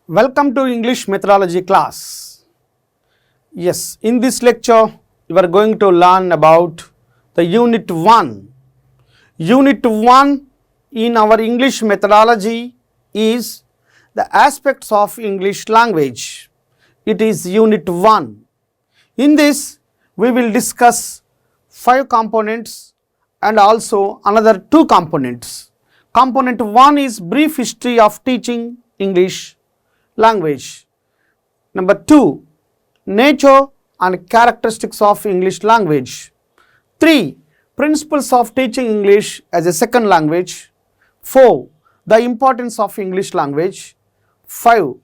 Welcome to English methodology class. Yes, in this lecture, you are going to learn about the Unit 1. Unit 1 in our English methodology is the aspects of English language. It is Unit 1. In this, we will discuss 5 components and also another 2 components. Component 1 is brief history of teaching English language. Number 2, nature and characteristics of English language. 3, principles of teaching English as a second language. 4, the importance of English language. 5,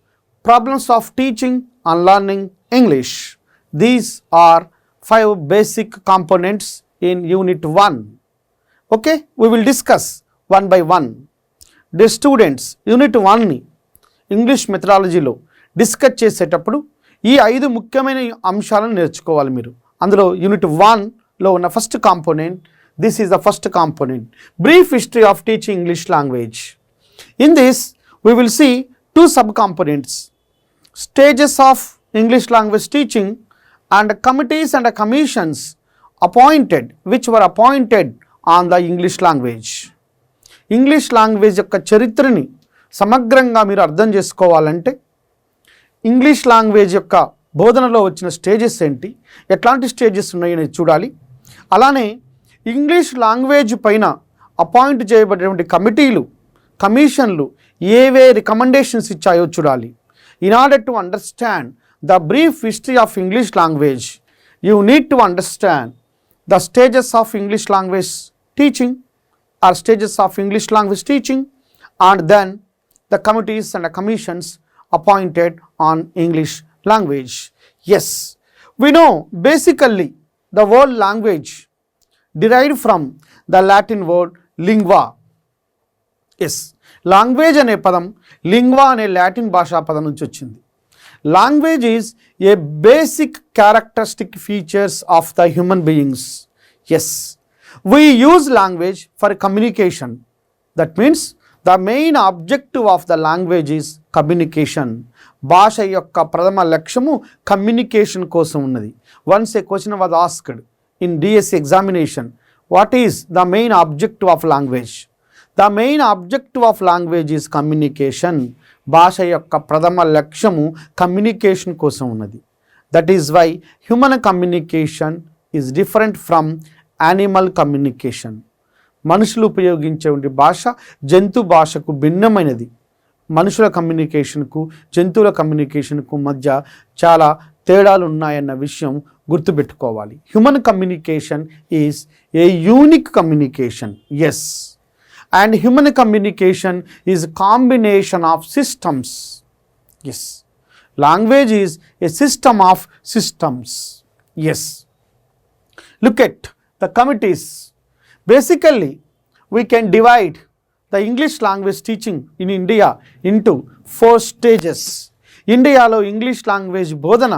problems of teaching and learning English. These are 5 basic components in Unit 1. Okay, we will discuss one by one. Dear students, Unit 1 ni English మెథడాలజీలో discuss చేసేటప్పుడు ఈ 5 ముఖ్యమైన అంశాలను నేర్చుకోవాలి మీరు. అందులో unit 1లో ఉన్న first component, this is the first component, brief history of teaching English language. In this we will see 2 sub components, stages of English language teaching and committees and commissions appointed which were appointed on the English language. English language యొక్క చరిత్రని సమగ్రంగా మీరు అర్థం చేసుకోవాలంటే English language యొక్క బోధనలో వచ్చిన stages ఏంటి, ఎట్లాంటి స్టేజెస్ ఉన్నాయని చూడాలి. అలానే ఇంగ్లీష్ లాంగ్వేజ్ పైన అపాయింట్ చేయబడినటువంటి కమిటీలు, కమిషన్లు ఏవే రికమెండేషన్స్ ఇచ్చాయో చూడాలి. In order to understand the brief history of English language, you need to understand the stages of English language teaching or stages of English language teaching and then the committees and the commissions appointed on English language. Yes, we know basically the word language derived from the Latin word lingua. Yes, language అనే పదం lingua అనే Latin భాషా పదం నుంచి వచ్చింది. Language is a basic characteristic features of the human beings. Yes, we use language for communication. That means the main objective of the language is communication. భాష యొక్క ప్రథమ లక్ష్యము కమ్యూనికేషన్ కోసం ఉన్నది. Once a question was asked in DSC examination, what is the main objective of language? The main objective of language is communication. భాష యొక్క ప్రథమ లక్ష్యము కమ్యూనికేషన్ కోసం ఉన్నది. That is why human communication is different from animal communication. మనుషులు ఉపయోగించే భాష జంతు భాషకు భిన్నమైనది. మనుషుల కమ్యూనికేషన్కు జంతువుల కమ్యూనికేషన్కు మధ్య చాలా తేడాలు ఉన్నాయన్న విషయం గుర్తుపెట్టుకోవాలి. Human communication is a unique communication. Yes, and human communication is combination of systems. Yes, language is a system of systems. Yes, look at the committees. Basically, we can divide the English language teaching in India into 4 stages. ఇండియాలో English language బోధన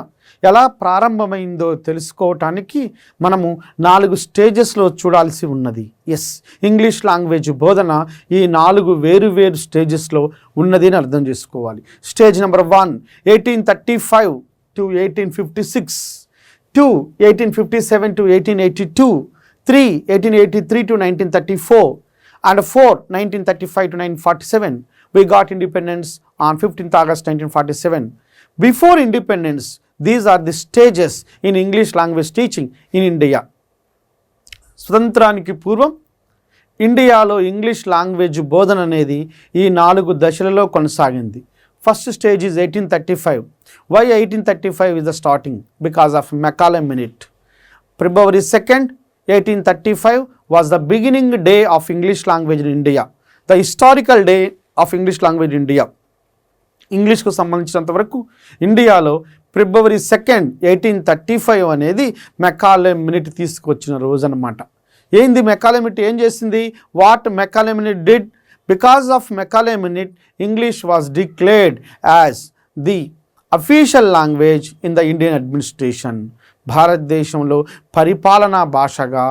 ఎలా ప్రారంభమైందో తెలుసుకోవటానికి మనము 4 స్టేజెస్లో చూడాల్సి ఉన్నది. Yes, English language బోధన ఈ 4 వేరు స్టేజెస్లో ఉన్నది అని అర్థం చేసుకోవాలి. Stage number 1 1835 to 1856, 2 1857 to 1882, 3 1883 to 1934, and 4 1935 to 1947. We got independence on 15th August 1947. Before independence, these are the stages in English language teaching in India. స్వతంత్రానికి పూర్వం ఇండియాలో ఇంగ్లీష్ లాంగ్వేజ్ బోధన అనేది ఈ 4 దశలలో కొనసాగింది. First stage is 1835. Why 1835 is the starting? Because of Macaulay Minute. February 2nd 1835 was the beginning day of English language in India, the historical day of English language in India. ఇంగ్లీష్కు సంబంధించినంత వరకు ఇండియాలో February 2nd 1835 అనేది Macaulay minute తీసుకొచ్చిన రోజు అన్నమాట. ఏంది Macaulay minute ఏం చేసింది? What Macaulay minute did? Because of Macaulay minute English was declared as the official language in the Indian administration. భారతదేశంలో పరిపాలనా భాషగా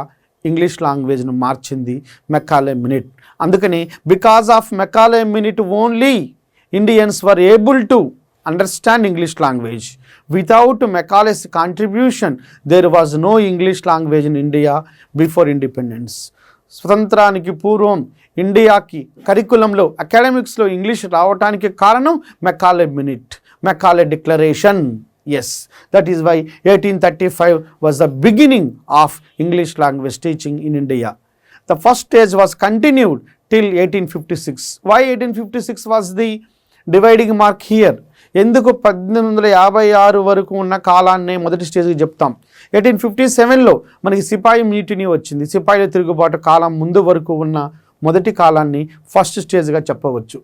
ఇంగ్లీష్ లాంగ్వేజ్ను మార్చింది మెకాలే మినిట్. అందుకని because of Macaulay minute only Indians were able to understand English language. Without Macaulay's contribution, there was no English language in India before independence. స్వతంత్రానికి పూర్వం ఇండియాకి కరికులంలో అకాడమిక్స్లో English రావడానికి కారణం Macaulay minute, Macaulay declaration. Yes, that is why 1835 was the beginning of English language teaching in India. The first stage was continued till 1856. Why 1856 was the dividing mark here? ఎందుకు 1856 వరకు ఉన్న కాలాన్నే మొదటి స్టేజ్కి చెప్తాం. 1857లో మనకి సిపాయి మ్యూటినీ వచ్చింది. సిపాయిల తిరుగుబాటు కాలం ముందు వరకు ఉన్న మొదటి కాలాన్ని ఫస్ట్ స్టేజ్గా చెప్పవచ్చు.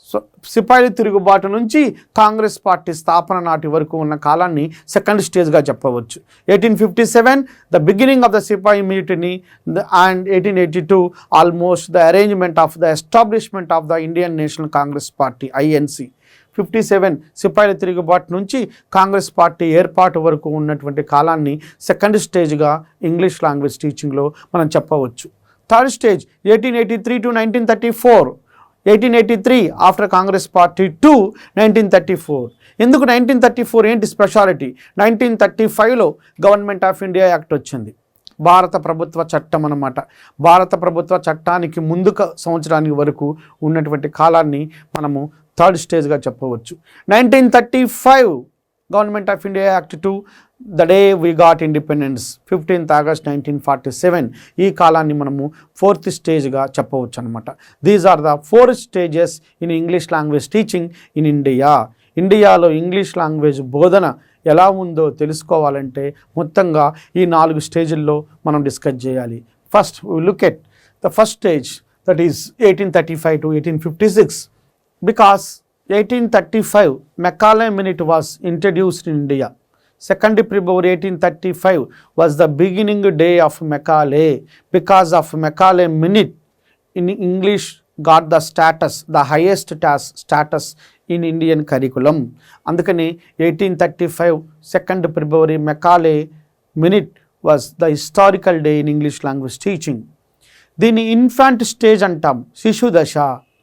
సో సిపాయిల తిరుగుబాటు నుంచి కాంగ్రెస్ పార్టీ స్థాపన నాటి వరకు ఉన్న కాలాన్ని సెకండ్ స్టేజ్గా చెప్పవచ్చు. 1857 the beginning of the sepoy mutiny and 1882 almost the arrangement of the establishment of the Indian National Congress party INC. 57 సిపాయిల తిరుగుబాటు నుంచి కాంగ్రెస్ పార్టీ ఏర్పాటు వరకు ఉన్నటువంటి కాలాన్ని సెకండ్ స్టేజ్గా ఇంగ్లీష్ లాంగ్వేజ్ టీచింగ్లో మనం చెప్పవచ్చు. Third stage 1883 to 1934. 1883 after Congress party to 1934. ఎందుకు 1934? ఏంటి స్పెషాలిటీ? 1935లో గవర్నమెంట్ ఆఫ్ ఇండియా యాక్ట్ వచ్చింది, భారత ప్రభుత్వ చట్టం అన్నమాట. భారత ప్రభుత్వ చట్టానికి ముందు సంవత్సరానికి వరకు ఉన్నటువంటి కాలాన్ని మనము థర్డ్ స్టేజ్గా చెప్పవచ్చు. 1935 government of India act to the day we got independence 15th August 1947. ఈ కాలాన్ని మనము ఫోర్త్ స్టేజ్గా చెప్పవచ్చు అనమాట. These are the 4 stages in English language teaching in India. ఇండియాలో ఇంగ్లీష్ లాంగ్వేజ్ బోధన ఎలా ఉందో తెలుసుకోవాలంటే మొత్తంగా ఈ 4 స్టేజ్ల్లో మనం డిస్కస్ చేయాలి. First we look at the first stage, that is 1835 to 1856. Because 1835 Macaulay Minute was introduced in India. 2nd February 1835 was the beginning day of Macaulay. Because of Macaulay Minute, in English got the status, the highest status in Indian curriculum. అందుకని 1835 2nd February Macaulay Minute was the historical day in English language teaching. దీన్ని infant stage అంటాం, శిశు దశ.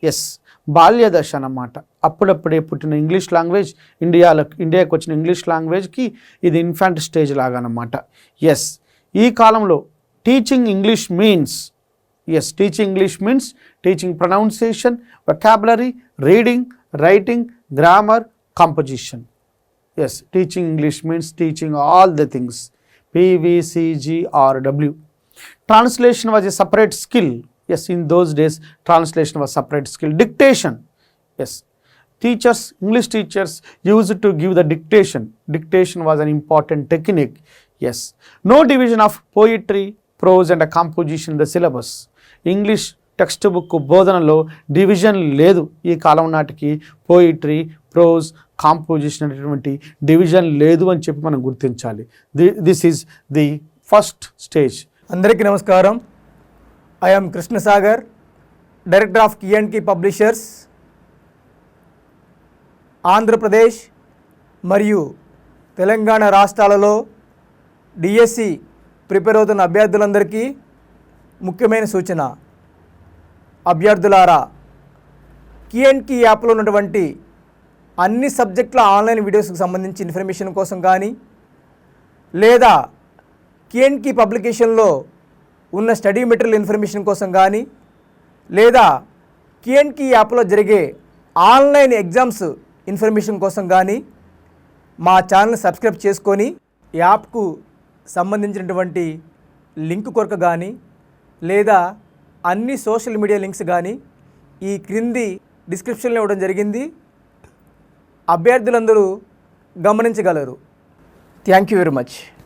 Yes, బాల్య దశ అన్నమాట. అప్పుడప్పుడే పుట్టిన ఇంగ్లీష్ లాంగ్వేజ్ ఇండియాకి వచ్చిన ఇంగ్లీష్ లాంగ్వేజ్కి ఇది ఇన్ఫాంట్ స్టేజ్ లాగా అన్నమాట. ఎస్, ఈ కాలంలో teaching English means teaching pronunciation, vocabulary, reading, writing, grammar, composition. Yes, teaching English means teaching all the things. PVCGRW. Translation was a separate skill. Yes, in those days translation was separate skill. Dictation. Yes, English teachers used to give the dictation. Dictation was an important technique. Yes, no division of poetry, prose and composition in the syllabus. English text book బోధనలో division లేదు. ఈ కాలం నాటికి poetry, prose, composition అనేటువంటి division లేదు అని చెప్పి మనం గుర్తించాలి. This is the first stage. అందరికీ నమస్కారం. I am Krishna Sagar, director of K&K publishers. Andhra Pradesh మరియు తెలంగాణ రాష్ట్రాలలో డిఎస్సి ప్రిపేర్ అవుతున్న అభ్యర్థులందరికీ ముఖ్యమైన సూచన. అభ్యర్థులారా, K&K యాప్లో ఉన్నటువంటి అన్ని సబ్జెక్టుల ఆన్లైన్ వీడియోస్కి సంబంధించి ఇన్ఫర్మేషన్ కోసం కానీ, లేదా K&K పబ్లికేషన్లో ఉన్న స్టడీ మెటీరియల్ ఇన్ఫర్మేషన్ కోసం కానీ, లేదా K&K యాప్లో జరిగే ఆన్లైన్ ఎగ్జామ్స్ ఇన్ఫర్మేషన్ కోసం కానీ మా ఛానల్ని సబ్స్క్రైబ్ చేసుకొని యాప్కు సంబంధించినటువంటి లింక్ కొరకు కానీ, లేదా అన్ని సోషల్ మీడియా లింక్స్ కానీ ఈ క్రింది డిస్క్రిప్షన్లో ఇవ్వడం జరిగింది. అభ్యర్థులందరూ గమనించగలరు. Thank you very much.